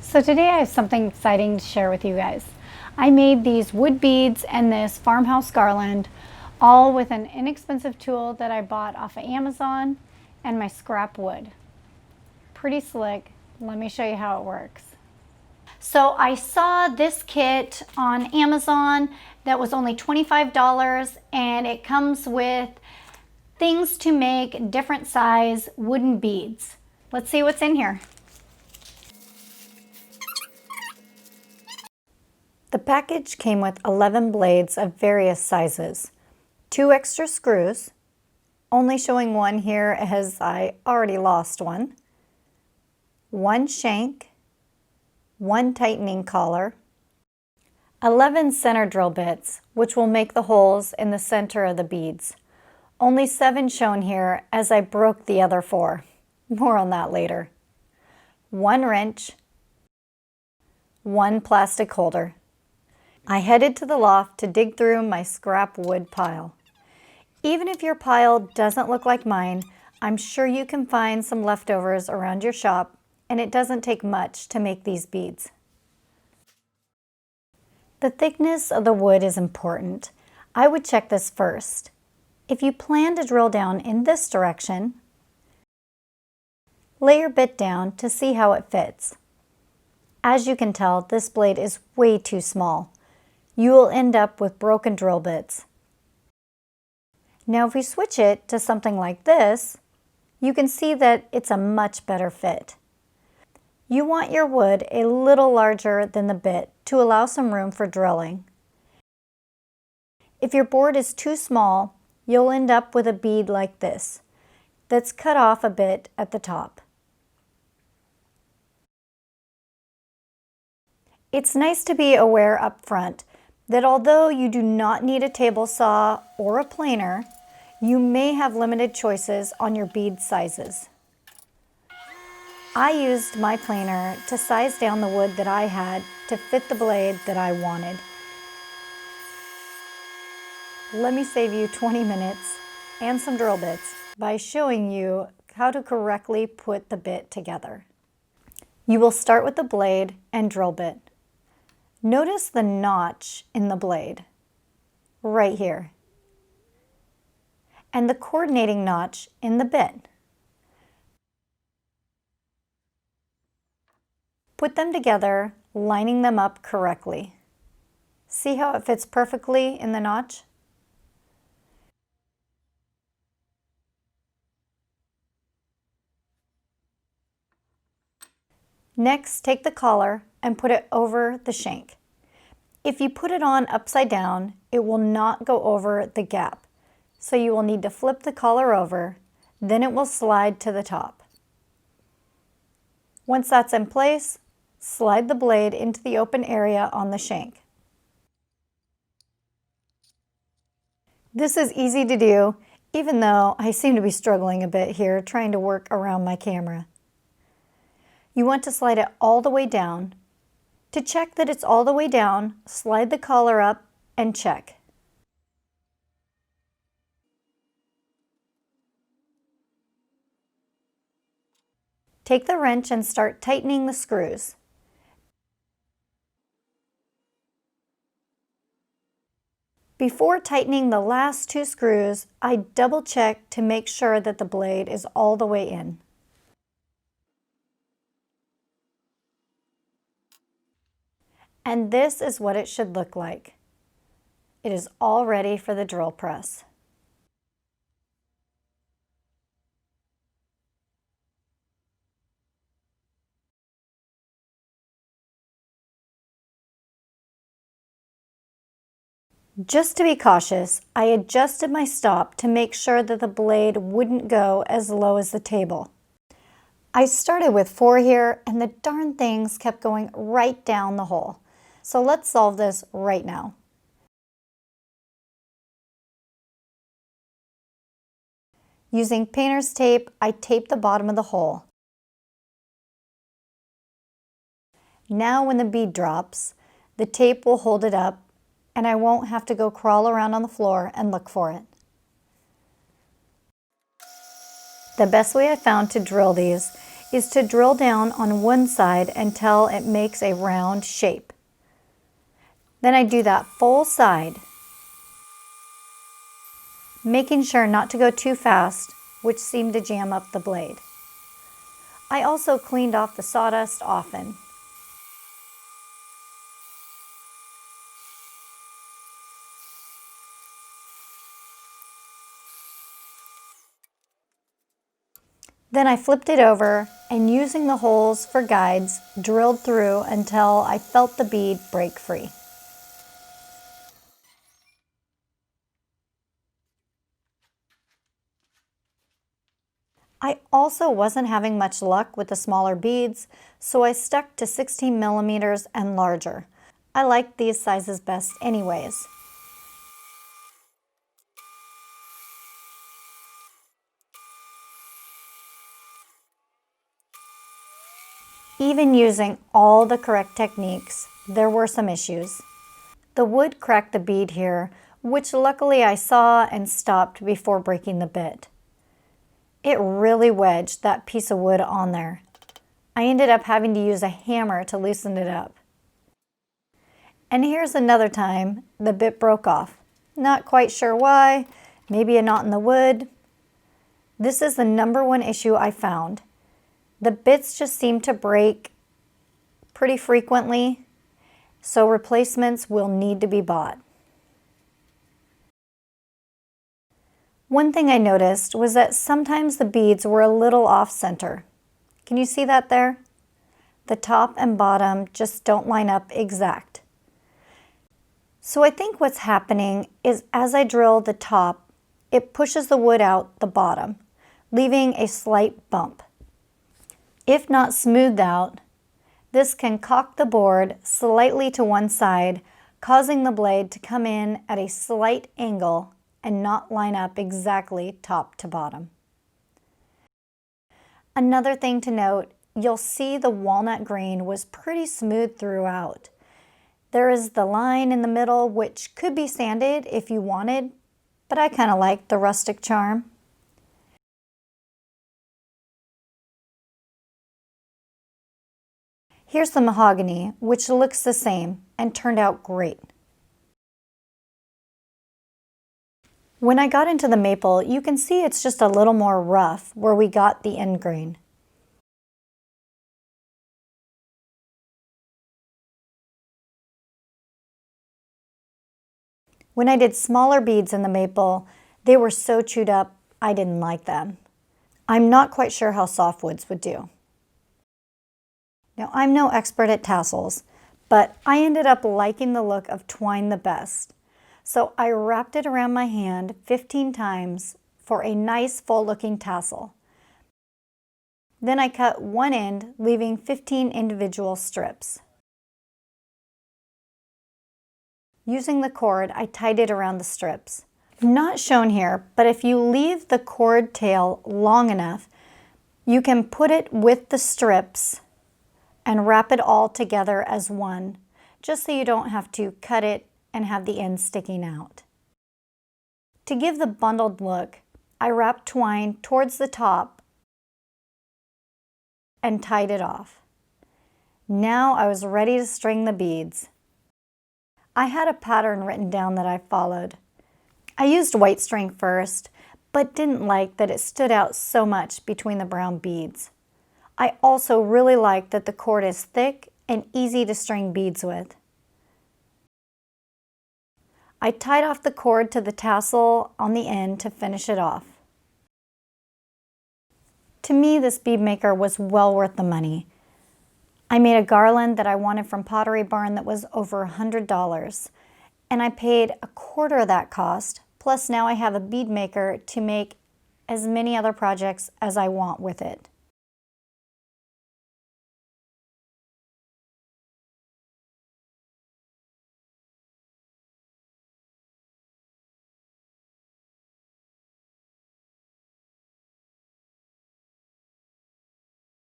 So today I have something exciting to share with you guys. I made these wood beads and this farmhouse garland all with an inexpensive tool that I bought off of Amazon and my scrap wood. Pretty slick. Let me show you how it works. So I saw this kit on Amazon that was only $25 and it comes with things to make different size wooden beads. Let's see what's in here. The package came with 11 blades of various sizes, 2 extra screws, only showing one here as I already lost one, 1 shank, 1 tightening collar, 11 center drill bits, which will make the holes in the center of the beads. Only 7 shown here as I broke the other 4. More on that later. 1 wrench, 1 plastic holder. I headed to the loft to dig through my scrap wood pile. Even if your pile doesn't look like mine, I'm sure you can find some leftovers around your shop, and it doesn't take much to make these beads. The thickness of the wood is important. I would check this first. If you plan to drill down in this direction, lay your bit down to see how it fits. As you can tell, this blade is way too small. You will end up with broken drill bits. Now if we switch it to something like this, you can see that it's a much better fit. You want your wood a little larger than the bit to allow some room for drilling. If your board is too small, you'll end up with a bead like this, that's cut off a bit at the top. It's nice to be aware up front that although you do not need a table saw or a planer, you may have limited choices on your bead sizes. I used my planer to size down the wood that I had to fit the blade that I wanted. Let me save you 20 minutes and some drill bits by showing you how to correctly put the bit together. You will start with the blade and drill bit. Notice the notch in the blade, right here, and the coordinating notch in the bit. Put them together, lining them up correctly. See how it fits perfectly in the notch? Next, take the collar and put it over the shank. If you put it on upside down, it will not go over the gap. So you will need to flip the collar over, then it will slide to the top. Once that's in place, slide the blade into the open area on the shank. This is easy to do, even though I seem to be struggling a bit here trying to work around my camera. You want to slide it all the way down. To check that it's all the way down, slide the collar up and check. Take the wrench and start tightening the screws. Before tightening the last 2 screws, I double check to make sure that the blade is all the way in. And this is what it should look like. It is all ready for the drill press. Just to be cautious, I adjusted my stop to make sure that the blade wouldn't go as low as the table. I started with 4 here and the darn things kept going right down the hole. So let's solve this right now. Using painter's tape, I taped the bottom of the hole. Now when the bead drops, the tape will hold it up and I won't have to go crawl around on the floor and look for it. The best way I found to drill these is to drill down on one side until it makes a round shape. Then I do that full side, making sure not to go too fast, which seemed to jam up the blade. I also cleaned off the sawdust often. Then I flipped it over and, using the holes for guides, drilled through until I felt the bead break free. I also wasn't having much luck with the smaller beads, so I stuck to 16 millimeters and larger. I like these sizes best anyways. Even using all the correct techniques, there were some issues. The wood cracked the bead here, which luckily I saw and stopped before breaking the bit. It really wedged that piece of wood on there. I ended up having to use a hammer to loosen it up. And here's another time the bit broke off. Not quite sure why, maybe a knot in the wood. This is the #1 issue I found. The bits just seem to break pretty frequently, so replacements will need to be bought. One thing I noticed was that sometimes the beads were a little off center. Can you see that there? The top and bottom just don't line up exact. So I think what's happening is as I drill the top, it pushes the wood out the bottom, leaving a slight bump. If not smoothed out, this can cock the board slightly to one side, causing the blade to come in at a slight angle and not line up exactly top to bottom. Another thing to note, you'll see the walnut grain was pretty smooth throughout. There is the line in the middle, which could be sanded if you wanted, but I kind of like the rustic charm. Here's the mahogany, which looks the same and turned out great. When I got into the maple, you can see it's just a little more rough where we got the end grain. When I did smaller beads in the maple, they were so chewed up, I didn't like them. I'm not quite sure how softwoods would do. Now, I'm no expert at tassels, but I ended up liking the look of twine the best. So I wrapped it around my hand 15 times for a nice full-looking tassel. Then I cut one end, leaving 15 individual strips. Using the cord, I tied it around the strips. Not shown here, but if you leave the cord tail long enough, you can put it with the strips and wrap it all together as one, just so you don't have to cut it and have the end sticking out. To give the bundled look, I wrapped twine towards the top and tied it off. Now I was ready to string the beads. I had a pattern written down that I followed. I used white string first, but didn't like that it stood out so much between the brown beads. I also really like that the cord is thick and easy to string beads with. I tied off the cord to the tassel on the end to finish it off. To me, this bead maker was well worth the money. I made a garland that I wanted from Pottery Barn that was over $100, and I paid a quarter of that cost, plus now I have a bead maker to make as many other projects as I want with it.